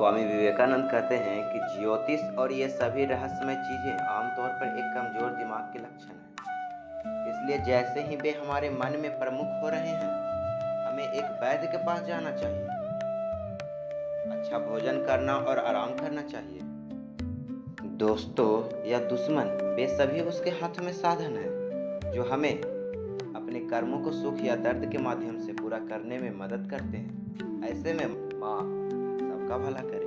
स्वामी विवेकानंद कहते हैं कि ज्योतिष और ये सभी रहस्यमय चीजें आमतौर पर एक कमजोर दिमाग के लक्षण हैं। इसलिए जैसे ही वे हमारे मन में प्रमुख हो रहे हैं, हमें एक वैद्य के पास जाना चाहिए। अच्छा भोजन करना और आराम करना चाहिए। दोस्तों या दुश्मन, वे सभी उसके हाथों में साधन हैं जो हमें अपने कर्मों को सुख या दर्द के माध्यम से पूरा करने में मदद करते हैं। ऐसे में माँ सबका भला करे।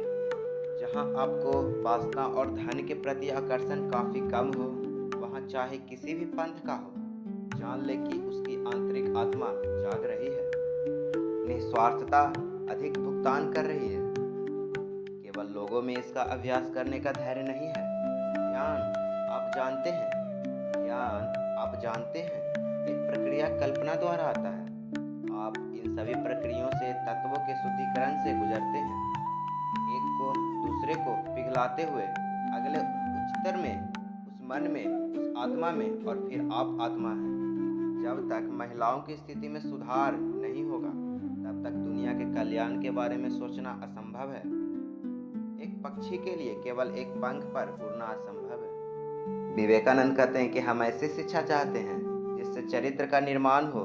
जहाँ आपको वासना और धन के प्रति आकर्षण काफी कम हो, वहाँ चाहे किसी भी पंथ का हो, जान ले कि उसकी आंतरिक आत्मा जाग रही है। निस्वार्थता अधिक भुगतान कर रही है। केवल लोगों में इसका अभ्यास करने का धैर्य नहीं है। ज्ञान आप जानते हैं एक प्रक्रिया कल्पना द्वारा आता है। आप इन सभी प्रक्रियाओं से तत्वों के शुद्धिकरण से गुजरते हैं, एक को दूसरे को पिघलाते हुए अगले उच्चतर में, उस मन में, उस आत्मा में, और फिर आप आत्मा हैं। जब तक महिलाओं की स्थिति में सुधार नहीं होगा, तब तक दुनिया के कल्याण के बारे में सोचना असंभव है। एक पक्षी के लिए केवल एक पंख पर उड़ना असंभव है। विवेकानंद कहते हैं कि हम ऐसी शिक्षा चाहते हैं जिससे चरित्र का निर्माण हो,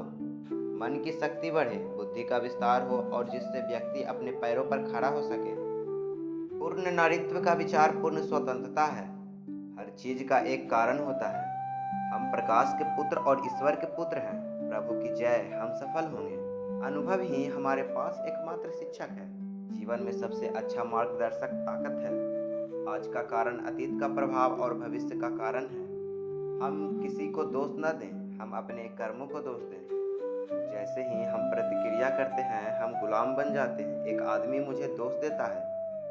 मन की शक्ति बढ़े, बुद्धि का विस्तार हो और जिससे व्यक्ति अपने पैरों पर खड़ा हो सके। पूर्ण नारीत्व का विचार पूर्ण स्वतंत्रता है। हर चीज का एक कारण होता है। हम प्रकाश के पुत्र और ईश्वर के पुत्र हैं। प्रभु की जय, हम सफल होंगे। अनुभव ही हमारे पास एकमात्र शिक्षक है। जीवन में सबसे अच्छा मार्गदर्शक ताकत है। आज का कारण अतीत का प्रभाव और भविष्य का कारण है। हम किसी को दोष न दें, हम अपने कर्मों को दोष दें। जैसे ही हम प्रतिक्रिया करते हैं, हम गुलाम बन जाते हैं। एक आदमी मुझे दोष देता है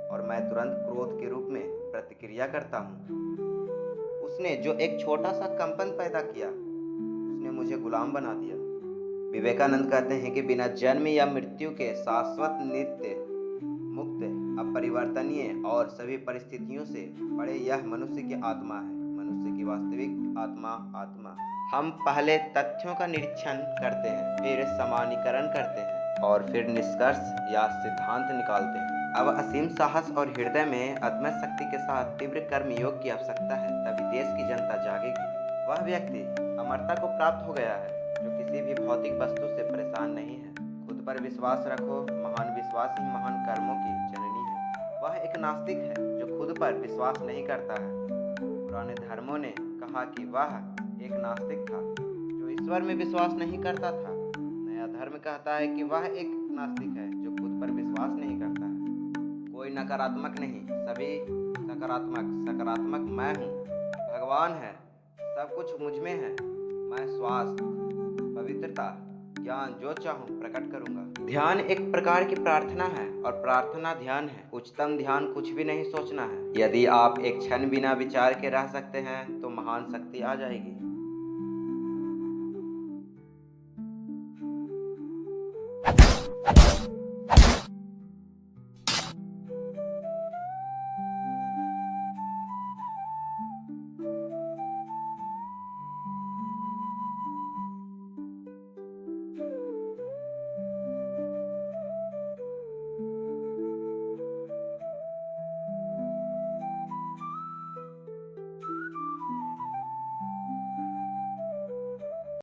और मैं तुरंत क्रोध के रूप में प्रतिक्रिया करता हूँ। उसने जो एक छोटा सा कंपन पैदा किया, उसने मुझे गुलाम बना दिया। विवेकानंद कहते हैं कि बिना जन्म या मृत्यु के शाश्वत, नित्य, मुक्त, अपरिवर्तनीय और सभी परिस्थितियों से परे यह मनुष्य की आत्मा है। मनुष्य की वास्तविक आत्मा। हम पहले तथ्यों का निरीक्षण करते हैं, फिर समानीकरण करते हैं और फिर निष्कर्ष या सिद्धांत निकालते हैं। अब असीम साहस और हृदय में अदम्य शक्ति के साथ तीव्र कर्म योग की आवश्यकता है, तभी देश की जनता जागेगी। वह व्यक्ति अमरता को प्राप्त हो गया है जो किसी भी भौतिक वस्तु से परेशान नहीं है। खुद पर विश्वास रखो, महान विश्वास ही महान कर्मों की जननी है। वह एक नास्तिक है जो खुद पर विश्वास नहीं करता है। पुराने धर्मों ने कहा कि वह एक नास्तिक था जो ईश्वर में विश्वास नहीं करता था। नया धर्म कहता है कि वह एक नास्तिक है जो खुद पर विश्वास नहीं करता है। कोई नकारात्मक नहीं, सभी सकारात्मक मैं हूँ। भगवान है, सब कुछ मुझ में है। मैं स्वास्थ्य, पवित्रता, ज्ञान जो चाहूँ प्रकट करूँगा। ध्यान एक प्रकार की प्रार्थना है और प्रार्थना ध्यान है। उच्चतम ध्यान कुछ भी नहीं सोचना है। यदि आप एक क्षण बिना विचार के रह सकते हैं तो महान शक्ति आ जाएगी।